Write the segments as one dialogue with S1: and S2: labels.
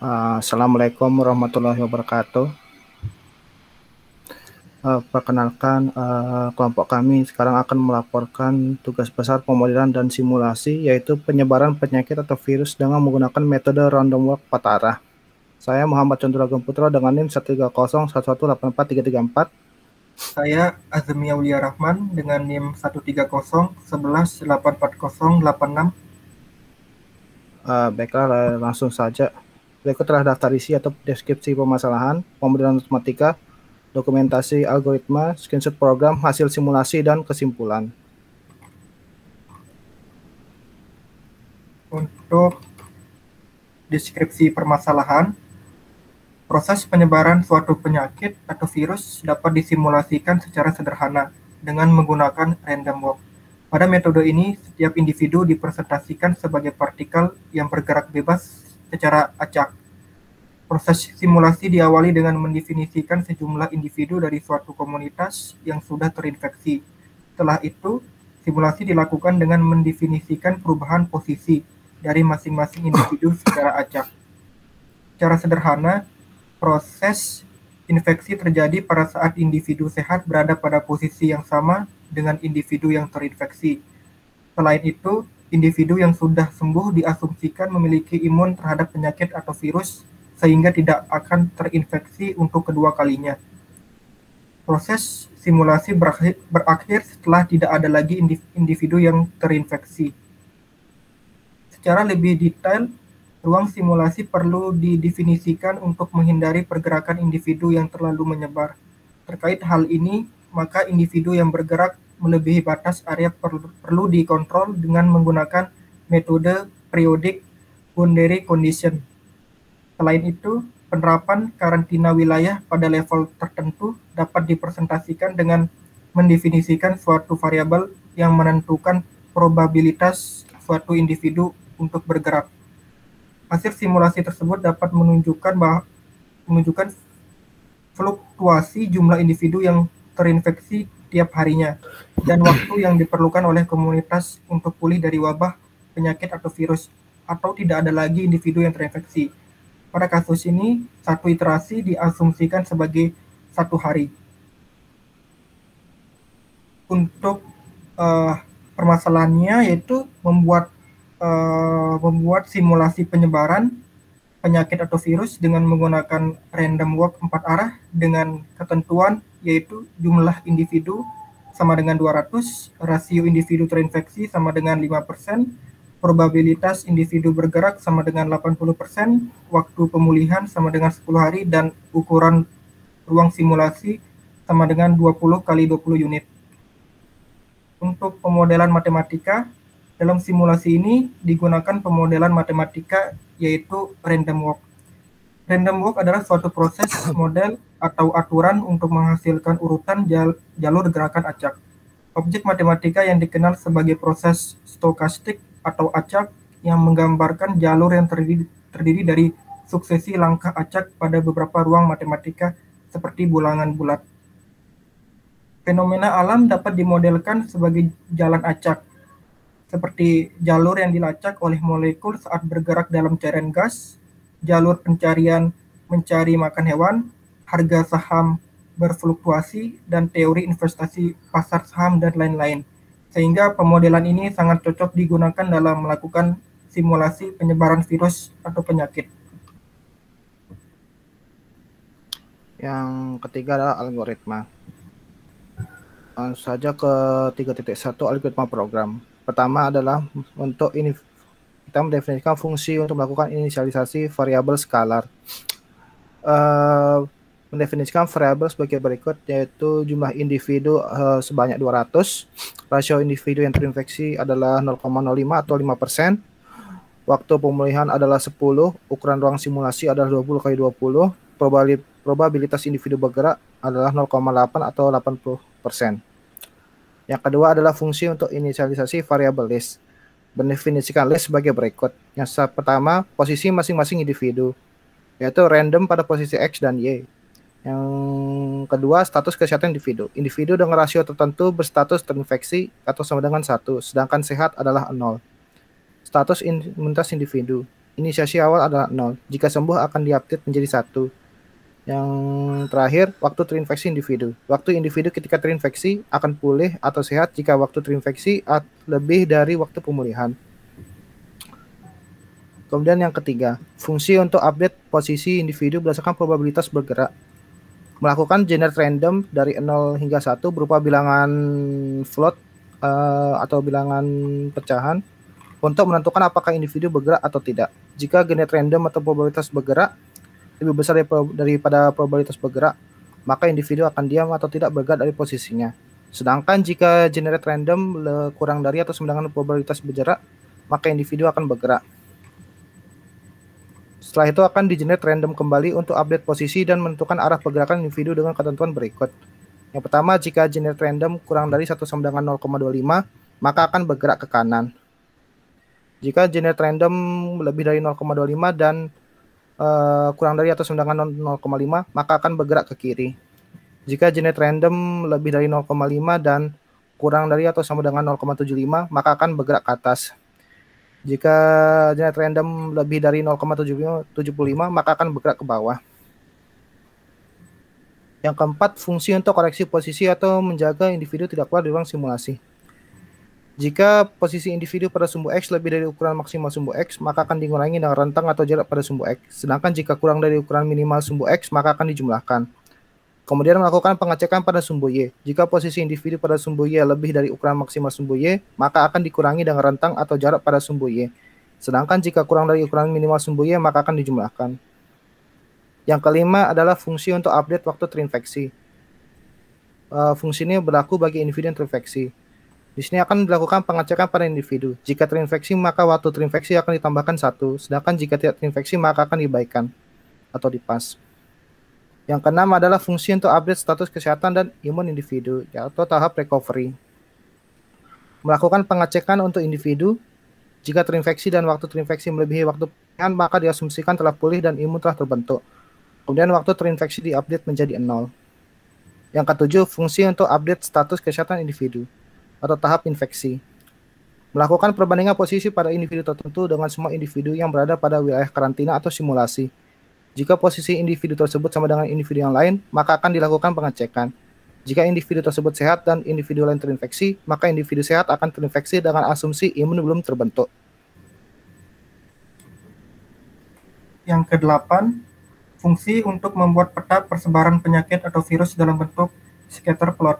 S1: Assalamualaikum warahmatullahi wabarakatuh. Perkenalkan, kelompok kami sekarang akan melaporkan tugas besar pemodelan dan simulasi, yaitu penyebaran penyakit atau virus dengan menggunakan metode random walk 4 arah. Saya Muhammad Conduragen Putra dengan NIM 13011843334.
S2: Saya Azmi Aulia Rahman dengan NIM 13011840886.
S1: Baiklah, langsung saja. Berikut telah daftar isi atau deskripsi permasalahan, pemodelan matematika, dokumentasi algoritma, screenshot program, hasil simulasi, dan kesimpulan.
S2: Untuk deskripsi permasalahan, proses penyebaran suatu penyakit atau virus dapat disimulasikan secara sederhana dengan menggunakan random walk. Pada metode ini, setiap individu dipresentasikan sebagai partikel yang bergerak bebas secara acak. Proses simulasi diawali dengan mendefinisikan sejumlah individu dari suatu komunitas yang sudah terinfeksi. Setelah itu, simulasi dilakukan dengan mendefinisikan perubahan posisi dari masing-masing individu secara acak. Secara sederhana, proses infeksi terjadi pada saat individu sehat berada pada posisi yang sama dengan individu yang terinfeksi. Selain itu, individu yang sudah sembuh diasumsikan memiliki imun terhadap penyakit atau virus sehingga tidak akan terinfeksi untuk kedua kalinya. Proses simulasi berakhir setelah tidak ada lagi individu yang terinfeksi. Secara lebih detail, ruang simulasi perlu didefinisikan untuk menghindari pergerakan individu yang terlalu menyebar. Terkait hal ini, maka individu yang bergerak melebihi batas area perlu dikontrol dengan menggunakan metode periodic boundary condition. Selain itu, penerapan karantina wilayah pada level tertentu dapat dipresentasikan dengan mendefinisikan suatu variabel yang menentukan probabilitas suatu individu untuk bergerak. Hasil simulasi tersebut dapat menunjukkan fluktuasi jumlah individu yang terinfeksi tiap harinya dan waktu yang diperlukan oleh komunitas untuk pulih dari wabah, penyakit atau virus, atau tidak ada lagi individu yang terinfeksi. Pada kasus ini, satu iterasi diasumsikan sebagai 1 hari. Untuk permasalahannya yaitu membuat simulasi penyebaran penyakit atau virus dengan menggunakan random walk 4 arah dengan ketentuan yaitu jumlah individu sama dengan 200, rasio individu terinfeksi sama dengan 5%, probabilitas individu bergerak sama dengan 80%, waktu pemulihan sama dengan 10 hari, dan ukuran ruang simulasi sama dengan 20 kali 20 unit. Untuk pemodelan matematika, dalam simulasi ini digunakan pemodelan matematika yaitu random walk. Random walk adalah suatu proses model atau aturan untuk menghasilkan urutan jalur gerakan acak. Objek matematika yang dikenal sebagai proses stokastik atau acak yang menggambarkan jalur yang terdiri dari suksesi langkah acak pada beberapa ruang matematika seperti bilangan bulat. Fenomena alam dapat dimodelkan sebagai jalan acak, seperti jalur yang dilacak oleh molekul saat bergerak dalam cairan gas, jalur pencarian mencari makan hewan, harga saham berfluktuasi, dan teori investasi pasar saham, dan lain-lain. Sehingga pemodelan ini sangat cocok digunakan dalam melakukan simulasi penyebaran virus atau penyakit.
S1: Yang ketiga adalah algoritma. Langsung saja ke 3.1 algoritma program. Pertama adalah untuk ini kita mendefinisikan fungsi untuk melakukan inisialisasi variabel skalar. Mendefinisikan variabel sebagai berikut, yaitu jumlah individu sebanyak 200, rasio individu yang terinfeksi adalah 0,05 atau 5%, waktu pemulihan adalah 10, ukuran ruang simulasi adalah 20 kali 20, probabilitas individu bergerak adalah 0,8 atau 80%. Yang kedua adalah fungsi untuk inisialisasi variabel list. Mendefinisikan list sebagai berikut. Yang pertama, posisi masing-masing individu, yaitu random pada posisi X dan Y. Yang kedua, status kesehatan individu. Individu dengan rasio tertentu berstatus terinfeksi atau sama dengan 1, sedangkan sehat adalah 0. Status imunitas individu. inisiasi awal adalah 0. Jika sembuh akan diupdate menjadi 1. Yang terakhir, waktu terinfeksi individu. Waktu individu ketika terinfeksi akan pulih atau sehat jika waktu terinfeksi lebih dari waktu pemulihan. Kemudian yang ketiga, fungsi untuk update posisi individu berdasarkan probabilitas bergerak. Melakukan generate random dari 0 hingga 1 berupa bilangan float atau bilangan pecahan untuk menentukan apakah individu bergerak atau tidak. Jika generate random atau probabilitas bergerak lebih besar daripada probabilitas bergerak, maka individu akan diam atau tidak bergerak dari posisinya. Sedangkan jika generate random kurang dari atau sama dengan probabilitas bergerak, maka individu akan bergerak. Setelah itu akan di-generate random kembali untuk update posisi dan menentukan arah pergerakan individu dengan ketentuan berikut. Yang pertama, jika generate random kurang dari 1 sama dengan 0,25, maka akan bergerak ke kanan. Jika generate random lebih dari 0,25 dan kurang dari atau sama dengan 0,5, maka akan bergerak ke kiri. Jika generate random lebih dari 0,5 dan kurang dari atau sama dengan 0,75, maka akan bergerak ke atas. Jika generate random lebih dari 0,75, maka akan bergerak ke bawah. Yang keempat, fungsi untuk koreksi posisi atau menjaga individu tidak keluar dari ruang simulasi. Jika posisi individu pada sumbu X lebih dari ukuran maksimal sumbu X, maka akan dikurangi dengan rentang atau jarak pada sumbu X. Sedangkan jika kurang dari ukuran minimal sumbu X, maka akan dijumlahkan. Kemudian melakukan pengecekan pada sumbu Y. Jika posisi individu pada sumbu Y lebih dari ukuran maksimal sumbu Y, maka akan dikurangi dengan rentang atau jarak pada sumbu Y. Sedangkan jika kurang dari ukuran minimal sumbu Y, maka akan dijumlahkan. Yang kelima adalah fungsi untuk update waktu terinfeksi. Fungsi ini berlaku bagi individu yang terinfeksi. Di sini akan dilakukan pengecekan pada individu. Jika terinfeksi, maka waktu terinfeksi akan ditambahkan 1. Sedangkan jika tidak terinfeksi, maka akan dibaikan atau dipas. Yang keenam adalah fungsi untuk update status kesehatan dan imun individu, atau tahap recovery. Melakukan pengecekan untuk individu. Jika terinfeksi dan waktu terinfeksi melebihi waktu pemulihan, maka diasumsikan telah pulih dan imun telah terbentuk. Kemudian waktu terinfeksi diupdate menjadi 0. Yang ketujuh, fungsi untuk update status kesehatan individu atau tahap infeksi. Melakukan perbandingan posisi pada individu tertentu dengan semua individu yang berada pada wilayah karantina atau simulasi. Jika posisi individu tersebut sama dengan individu yang lain, maka akan dilakukan pengecekan. Jika individu tersebut sehat dan individu lain terinfeksi, maka individu sehat akan terinfeksi dengan asumsi imun belum terbentuk.
S2: Yang kedelapan, fungsi untuk membuat peta persebaran penyakit atau virus dalam bentuk scatter plot.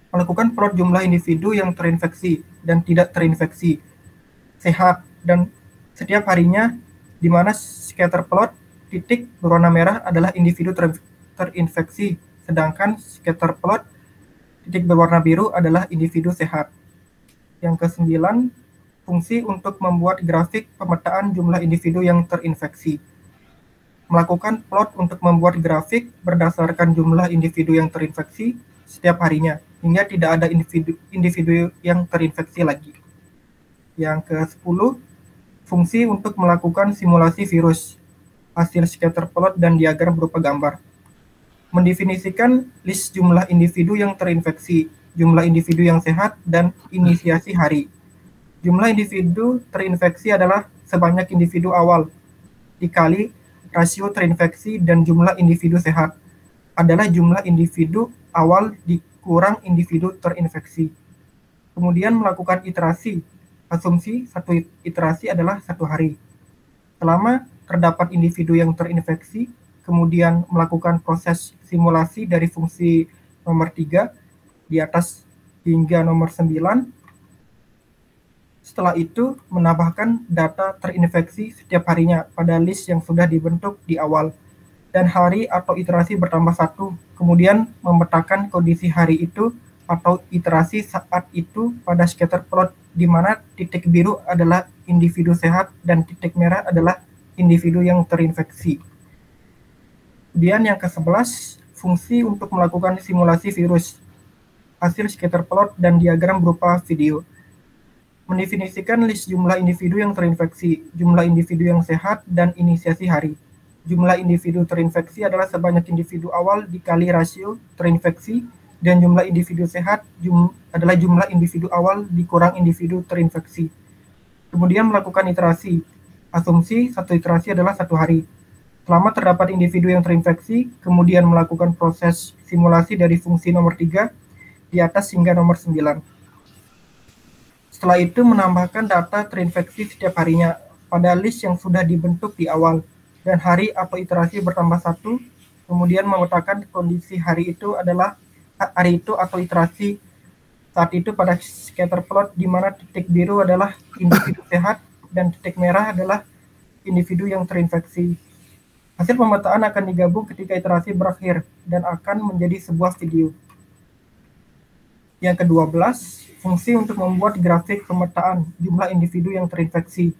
S2: Melakukan plot jumlah individu yang terinfeksi dan tidak terinfeksi, sehat, dan setiap harinya, di mana scatter plot titik berwarna merah adalah individu terinfeksi, sedangkan scatter plot titik berwarna biru adalah individu sehat. Yang kesembilan, fungsi untuk membuat grafik pemetaan jumlah individu yang terinfeksi. Melakukan plot untuk membuat grafik berdasarkan jumlah individu yang terinfeksi setiap harinya, hingga tidak ada individu yang terinfeksi lagi. Yang ke-10, fungsi untuk melakukan simulasi virus, hasil scatter plot dan diagram berupa gambar. Mendefinisikan list jumlah individu yang terinfeksi, jumlah individu yang sehat, dan inisiasi hari. Jumlah individu terinfeksi adalah sebanyak individu awal, dikali rasio terinfeksi dan jumlah individu sehat adalah jumlah individu awal dikurang individu terinfeksi. Kemudian melakukan iterasi. Asumsi satu iterasi adalah 1 hari. Selama terdapat individu yang terinfeksi, kemudian melakukan proses simulasi dari fungsi nomor 3 di atas hingga nomor 9. Setelah itu, menambahkan data terinfeksi setiap harinya pada list yang sudah dibentuk di awal. Dan hari atau iterasi bertambah 1, kemudian memetakan kondisi hari itu atau iterasi saat itu pada scatter plot, di mana titik biru adalah individu sehat dan titik merah adalah individu yang terinfeksi. Kemudian yang ke-11, fungsi untuk melakukan simulasi virus, hasil scatter plot dan diagram berupa video. Mendefinisikan list jumlah individu yang terinfeksi, jumlah individu yang sehat, dan inisiasi hari. Jumlah individu terinfeksi adalah sebanyak individu awal dikali rasio terinfeksi, dan jumlah individu sehat adalah jumlah individu awal dikurang individu terinfeksi. Kemudian melakukan iterasi. Asumsi satu iterasi adalah 1 hari. Selama terdapat individu yang terinfeksi, kemudian melakukan proses simulasi dari fungsi nomor 3 di atas hingga nomor 9. Setelah itu menambahkan data terinfeksi setiap harinya pada list yang sudah dibentuk di awal, dan hari atau iterasi bertambah 1, kemudian memetakan kondisi hari itu atau iterasi saat itu pada scatter plot, di mana titik biru adalah individu sehat dan titik merah adalah individu yang terinfeksi. Hasil pemetaan akan digabung ketika iterasi berakhir dan akan menjadi sebuah video. Yang ke-12, fungsi untuk membuat grafik pemetaan jumlah individu yang terinfeksi.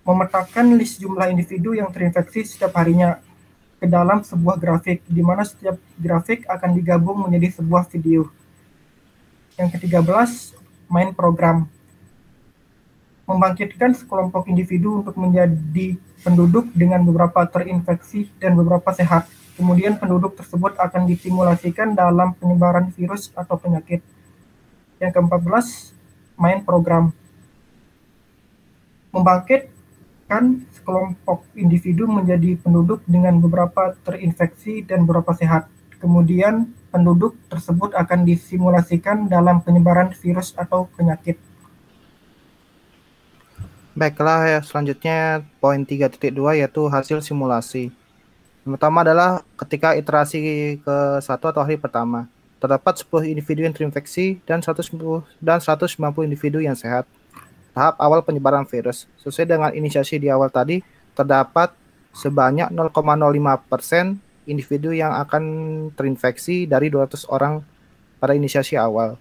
S2: Memetakan list jumlah individu yang terinfeksi setiap harinya ke dalam sebuah grafik, di mana setiap grafik akan digabung menjadi sebuah video. Yang ke-13, main program. Membangkitkan sekelompok individu untuk menjadi penduduk dengan beberapa terinfeksi dan beberapa sehat. Kemudian penduduk tersebut akan disimulasikan dalam penyebaran virus atau penyakit. Yang ke-14, main program. Membangkitkan sekelompok individu menjadi penduduk dengan beberapa terinfeksi dan beberapa sehat. Kemudian penduduk tersebut akan disimulasikan dalam penyebaran virus atau penyakit.
S1: Baiklah, ya, selanjutnya poin 3.2 yaitu hasil simulasi. Yang pertama adalah ketika iterasi ke-1 atau hari pertama, terdapat 10 individu yang terinfeksi dan 190 individu yang sehat. Tahap awal penyebaran virus. Sesuai dengan inisiasi di awal tadi, terdapat sebanyak 0,05% individu yang akan terinfeksi dari 200 orang pada inisiasi awal.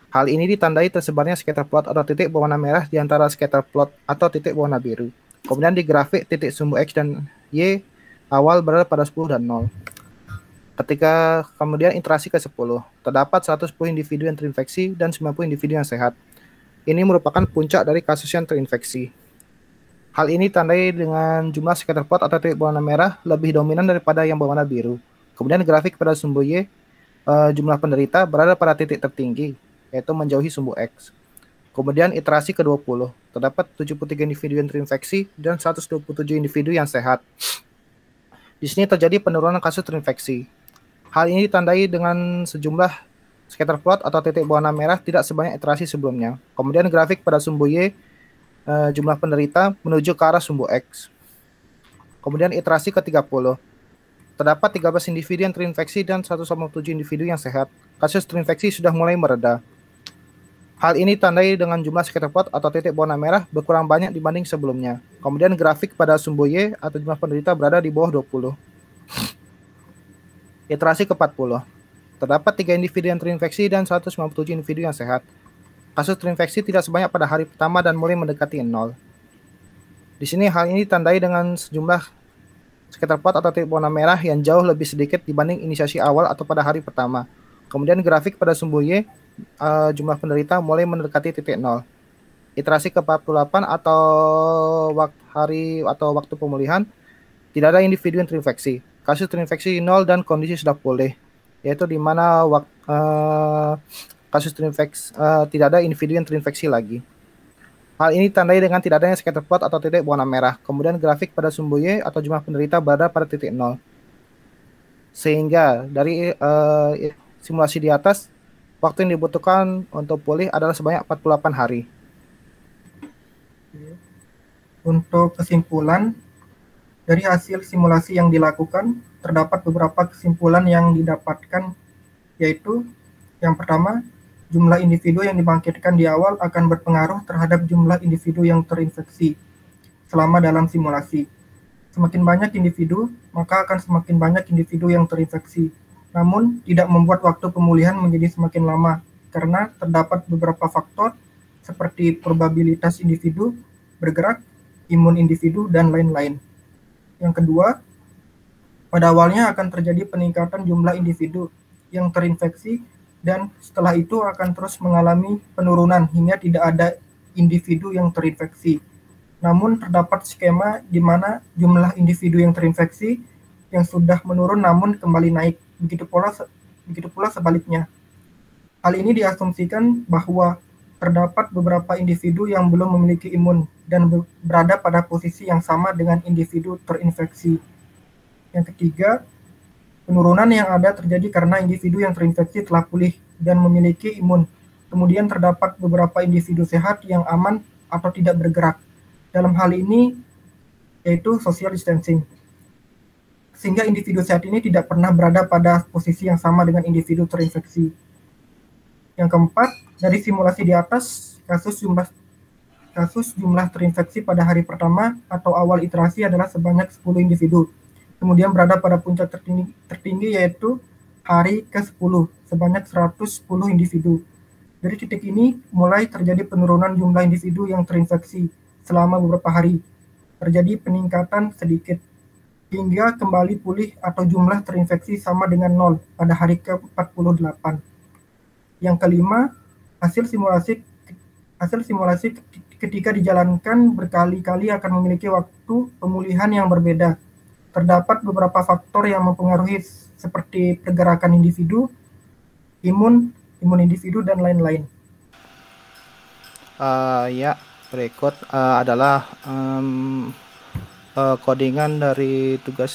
S1: Hal ini ditandai tersebarnya scatter plot atau titik berwarna merah di antara scatter plot atau titik berwarna biru. Kemudian di grafik titik sumbu X dan Y awal berada pada 10 dan 0. Ketika kemudian iterasi ke-10, terdapat 110 individu yang terinfeksi dan 90 individu yang sehat. Ini merupakan puncak dari kasus yang terinfeksi. Hal ini ditandai dengan jumlah scatter plot atau titik berwarna merah lebih dominan daripada yang berwarna biru. Kemudian grafik pada sumbu Y, jumlah penderita berada pada titik tertinggi, yaitu menjauhi sumbu X. Kemudian iterasi ke-20, terdapat 73 individu yang terinfeksi dan 127 individu yang sehat. Di sini terjadi penurunan kasus terinfeksi. Hal ini ditandai dengan sejumlah scatter plot atau titik berwarna merah tidak sebanyak iterasi sebelumnya. Kemudian grafik pada sumbu Y, jumlah penderita menuju ke arah sumbu X. Kemudian iterasi ke-30, terdapat 13 individu yang terinfeksi dan 197 individu yang sehat. Kasus terinfeksi sudah mulai mereda. Hal ini ditandai dengan jumlah scatter plot atau titik berwarna merah berkurang banyak dibanding sebelumnya. Kemudian grafik pada sumbu Y atau jumlah penderita berada di bawah 20. Iterasi ke-40, terdapat 3 individu yang terinfeksi dan 197 individu yang sehat. Kasus terinfeksi tidak sebanyak pada hari pertama dan mulai mendekati 0. Di sini hal ini ditandai dengan sejumlah scatter plot atau titik warna merah yang jauh lebih sedikit dibanding inisiasi awal atau pada hari pertama. Kemudian grafik pada sumbu Y, jumlah penderita mulai mendekati titik 0. Iterasi ke-48 atau waktu pemulihan, tidak ada individu yang terinfeksi. Kasus terinfeksi 0 dan kondisi sudah pulih, yaitu di mana kasus terinfeksi tidak ada individu yang terinfeksi lagi. Hal ini ditandai dengan tidak adanya scatter plot atau titik berwarna merah. Kemudian grafik pada sumbu Y atau jumlah penderita berada pada titik 0. Sehingga dari simulasi di atas, waktu yang dibutuhkan untuk pulih adalah sebanyak 48 hari.
S2: Untuk kesimpulan, dari hasil simulasi yang dilakukan, terdapat beberapa kesimpulan yang didapatkan, yaitu yang pertama, jumlah individu yang dibangkitkan di awal akan berpengaruh terhadap jumlah individu yang terinfeksi selama dalam simulasi. Semakin banyak individu, maka akan semakin banyak individu yang terinfeksi. Namun, tidak membuat waktu pemulihan menjadi semakin lama, karena terdapat beberapa faktor seperti probabilitas individu bergerak, imun individu, dan lain-lain. Yang kedua, pada awalnya akan terjadi peningkatan jumlah individu yang terinfeksi dan setelah itu akan terus mengalami penurunan hingga tidak ada individu yang terinfeksi. Namun terdapat skema di mana jumlah individu yang terinfeksi yang sudah menurun namun kembali naik. Begitu pula sebaliknya. Hal ini diasumsikan bahwa terdapat beberapa individu yang belum memiliki imun dan berada pada posisi yang sama dengan individu terinfeksi. Yang ketiga, penurunan yang ada terjadi karena individu yang terinfeksi telah pulih dan memiliki imun. Kemudian terdapat beberapa individu sehat yang aman atau tidak bergerak. Dalam hal ini yaitu social distancing. Sehingga individu sehat ini tidak pernah berada pada posisi yang sama dengan individu terinfeksi. Yang keempat, dari simulasi di atas, kasus jumlah terinfeksi pada hari pertama atau awal iterasi adalah sebanyak 10 individu. Kemudian berada pada puncak tertinggi yaitu hari ke-10 sebanyak 110 individu. Dari titik ini mulai terjadi penurunan jumlah individu yang terinfeksi selama beberapa hari. Terjadi peningkatan sedikit hingga kembali pulih atau jumlah terinfeksi sama dengan 0 pada hari ke-48. Yang kelima, hasil simulasi ketika dijalankan berkali-kali akan memiliki waktu pemulihan yang berbeda. Terdapat beberapa faktor yang mempengaruhi seperti pergerakan individu, imun individu, dan lain-lain.
S1: Ya, berikut adalah codingan dari tugas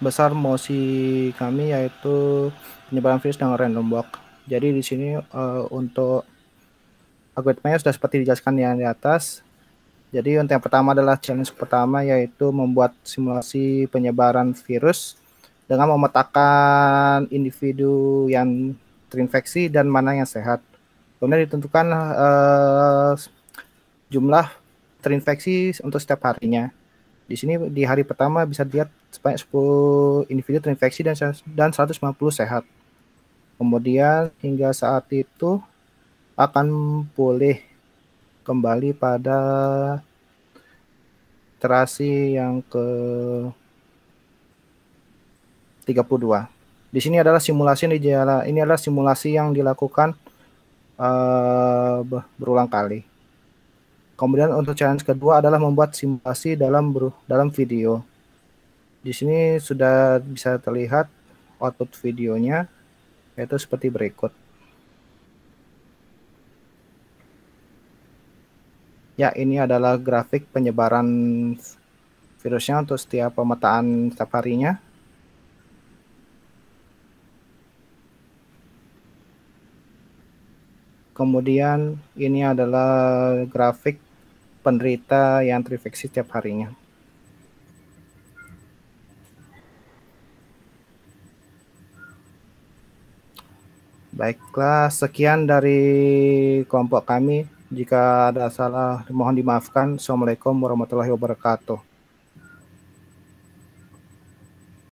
S1: besar MOSI kami, yaitu penyebaran virus dengan random walk. Jadi di sini untuk algoritmanya sudah seperti dijelaskan yang di atas. Jadi untuk yang pertama adalah challenge pertama, yaitu membuat simulasi penyebaran virus dengan memetakan individu yang terinfeksi dan mana yang sehat. Kemudian ditentukan jumlah terinfeksi untuk setiap harinya. Di sini di hari pertama bisa dilihat sebanyak 10 individu terinfeksi dan 150 sehat. Kemudian hingga saat itu akan pulih kembali pada iterasi yang ke-32. Di sini adalah simulasi yang dilakukan berulang kali. Kemudian untuk challenge kedua adalah membuat simulasi dalam video. Di sini sudah bisa terlihat output videonya, yaitu seperti berikut. Ya, ini adalah grafik penyebaran virusnya untuk setiap pemetaan setiap harinya. Kemudian ini adalah grafik penderita yang terinfeksi setiap harinya. Baiklah, sekian dari kelompok kami. Jika ada salah, mohon dimaafkan. Assalamualaikum warahmatullahi wabarakatuh.